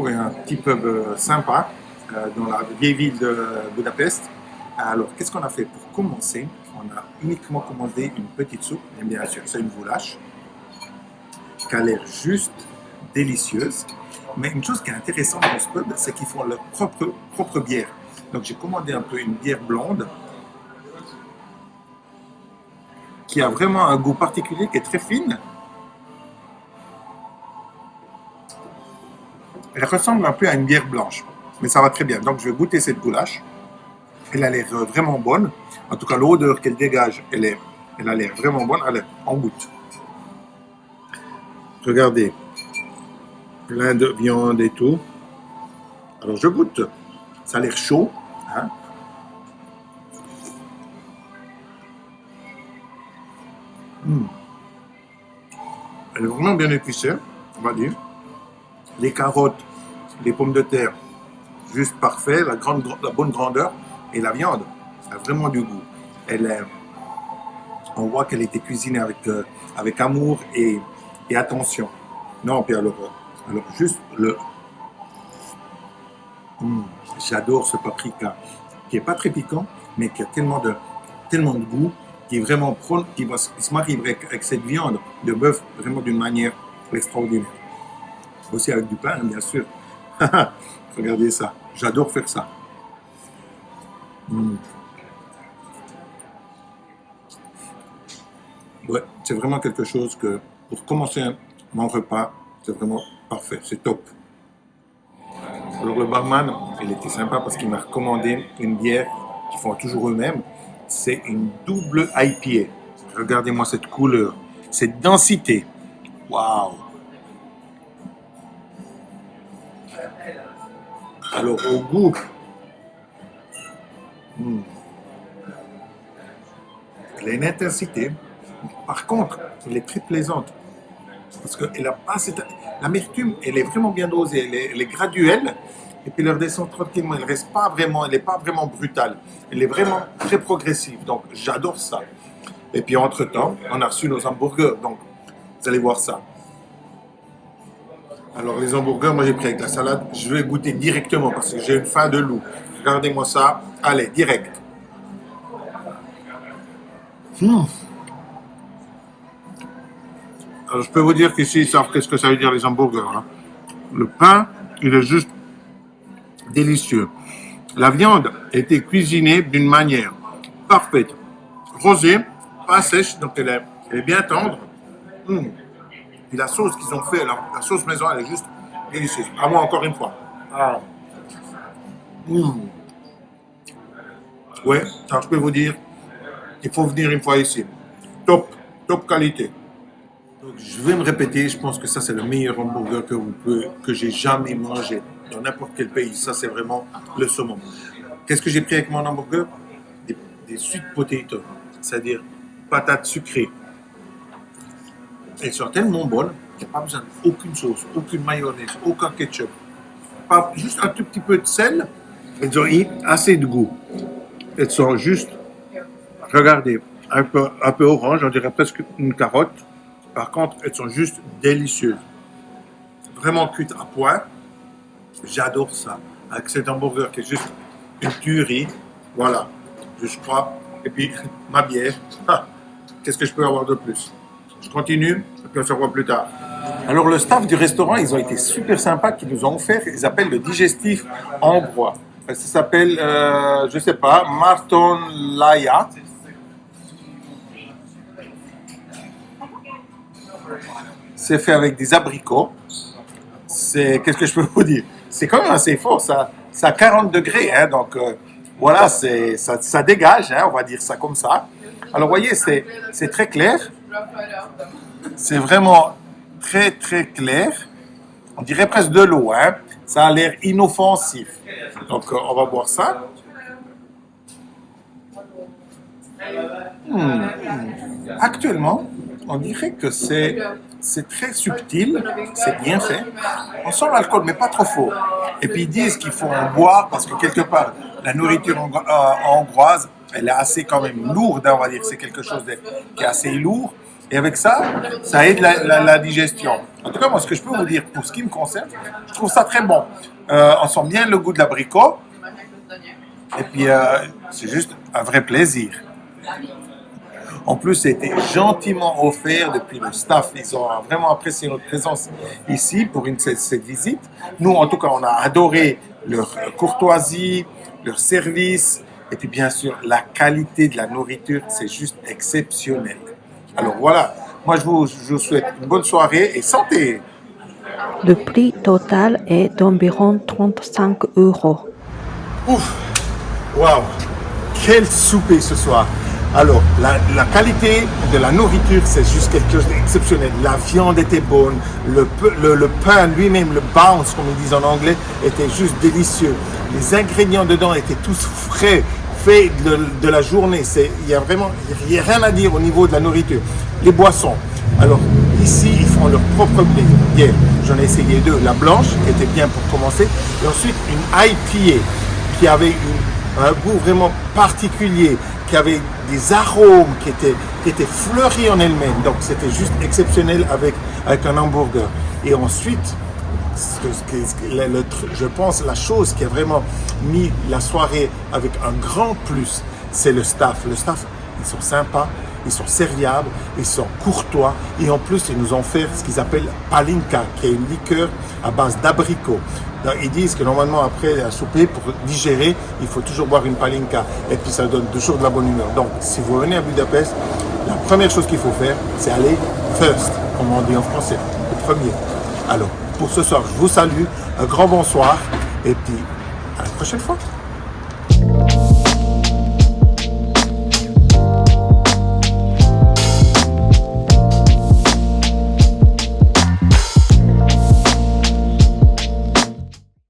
trouvé un petit pub sympa dans la vieille ville de Budapest. Alors, qu'est-ce qu'on a fait pour commencer? On a uniquement commandé une petite soupe, et bien sûr, c'est une goulash, qui a l'air juste délicieuse. Mais une chose qui est intéressante dans ce pub, c'est qu'ils font leur propre bière. Donc, j'ai commandé un peu une bière blonde qui a vraiment un goût particulier, qui est très fine. Elle ressemble un peu à une bière blanche, mais ça va très bien. Donc, je vais goûter cette goulash. Elle a l'air vraiment bonne. En tout cas, l'odeur qu'elle dégage, elle a l'air vraiment bonne. Allez, on goûte. Regardez, plein de viande et tout. Alors, je goûte. Ça a l'air chaud. Hein? Elle est vraiment bien épicée, on va dire. Les carottes, les pommes de terre, juste parfait, la bonne grandeur. Et la viande, elle a vraiment du goût. On voit qu'elle a été cuisinée avec amour et attention. Non, puis alors juste j'adore ce paprika, qui est pas très piquant, mais qui a tellement de goût, qui est vraiment qui se marie avec cette viande de bœuf vraiment d'une manière extraordinaire. Aussi avec du pain, bien sûr. Regardez ça, j'adore faire ça. Ouais, c'est vraiment quelque chose que, pour commencer mon repas, c'est vraiment parfait, c'est top. Alors le barman, il était sympa parce qu'il m'a recommandé une bière qu'ils font toujours eux-mêmes. C'est une double IPA. Regardez-moi cette couleur, cette densité. Waouh! Alors au goût, elle a une intensité. Par contre, elle est très plaisante. Parce que l'amertume, elle est vraiment bien dosée. Elle est graduelle. Et puis elle redescend tranquillement. Elle n'est pas vraiment brutale. Elle est vraiment très progressive. Donc j'adore ça. Et puis entre-temps, on a reçu nos hamburgers. Donc vous allez voir ça. Alors les hamburgers, moi j'ai pris avec la salade. Je vais goûter directement parce que j'ai une faim de loup. Regardez-moi ça. Allez, direct. Alors, je peux vous dire qu'ici, ils savent qu'est-ce que ça veut dire les hamburgers. Hein. Le pain, il est juste délicieux. La viande a été cuisinée d'une manière parfaite. Rosée, pas sèche, donc elle est bien tendre. Puis la sauce qu'ils ont fait, la sauce maison, elle est juste délicieuse. À moi, encore une fois. Ah. Ouais, alors je peux vous dire, il faut venir une fois ici. Top qualité. Donc, je vais me répéter, je pense que ça c'est le meilleur hamburger que j'ai jamais mangé dans n'importe quel pays. Ça c'est vraiment le summum. Qu'est-ce que j'ai pris avec mon hamburger? Des sweet potatoes, c'est-à-dire patates sucrées. Elles sont tellement bonnes qu'il n'y a pas besoin d'aucune sauce, aucune mayonnaise, aucun ketchup. Juste un tout petit peu de sel. Elles ont assez de goût. Elles sont juste, regardez, un peu orange, on dirait presque une carotte. Par contre, elles sont juste délicieuses. Vraiment cuites à point. J'adore ça. Avec cet hamburger qui est juste une tuerie. Voilà, je crois. Et puis, ma bière. Qu'est-ce que je peux avoir de plus? Je continue, et puis on se revoit plus tard. Alors, le staff du restaurant, ils ont été super sympas, qu'ils nous ont offert, ils appellent le digestif hongrois. Ça s'appelle, je sais pas, Marton Laya. C'est fait avec des abricots. Qu'est-ce que je peux vous dire? C'est quand même assez fort, ça. C'est à 40 degrés, hein, donc voilà, ça dégage, hein, on va dire ça comme ça. Alors, vous voyez, c'est très clair. C'est vraiment très, très clair. On dirait presque de l'eau, hein. Ça a l'air inoffensif. Donc, on va boire ça. Actuellement, on dirait que c'est très subtil, c'est bien fait. On sent l'alcool, mais pas trop fort. Et puis ils disent qu'il faut en boire parce que quelque part, la nourriture hongroise, elle est assez quand même lourde, hein, on va dire. C'est quelque chose qui est assez lourd. Et avec ça, ça aide la digestion. En tout cas, moi, ce que je peux vous dire pour ce qui me concerne, je trouve ça très bon. On sent bien le goût de l'abricot. Et puis, c'est juste un vrai plaisir. En plus, c'était gentiment offert depuis le staff. Ils ont vraiment apprécié notre présence ici pour cette visite. Nous, en tout cas, on a adoré leur courtoisie, leur service. Et puis, bien sûr, la qualité de la nourriture, c'est juste exceptionnel. Alors voilà, moi je vous souhaite une bonne soirée et santé. Le prix total est d'environ 35 euros. Ouf, waouh, quel souper ce soir. Alors, la qualité de la nourriture, c'est juste quelque chose d'exceptionnel. La viande était bonne, le pain lui-même, le bounce, comme ils disent en anglais, était juste délicieux. Les ingrédients dedans étaient tous frais, faits de la journée. Il y a rien à dire au niveau de la nourriture. Les boissons. Alors, ici, ils font leur propre blé. Hier, j'en ai essayé deux. La blanche, qui était bien pour commencer, et ensuite une IPA, qui avait un goût vraiment particulier, qui avait des arômes qui étaient fleuris en elle-même. Donc c'était juste exceptionnel avec un hamburger. Et ensuite, je pense la chose qui a vraiment mis la soirée avec un grand plus, c'est le staff. Le staff, ils sont sympas, ils sont serviables, ils sont courtois et en plus ils nous ont fait ce qu'ils appellent palinka, qui est une liqueur à base d'abricot. Ils disent que normalement après un souper, pour digérer, il faut toujours boire une palinka et puis ça donne toujours de la bonne humeur. Donc si vous venez à Budapest, la première chose qu'il faut faire, c'est aller first, comme on dit en français, le premier. Alors pour ce soir, je vous salue, un grand bonsoir et puis à la prochaine fois.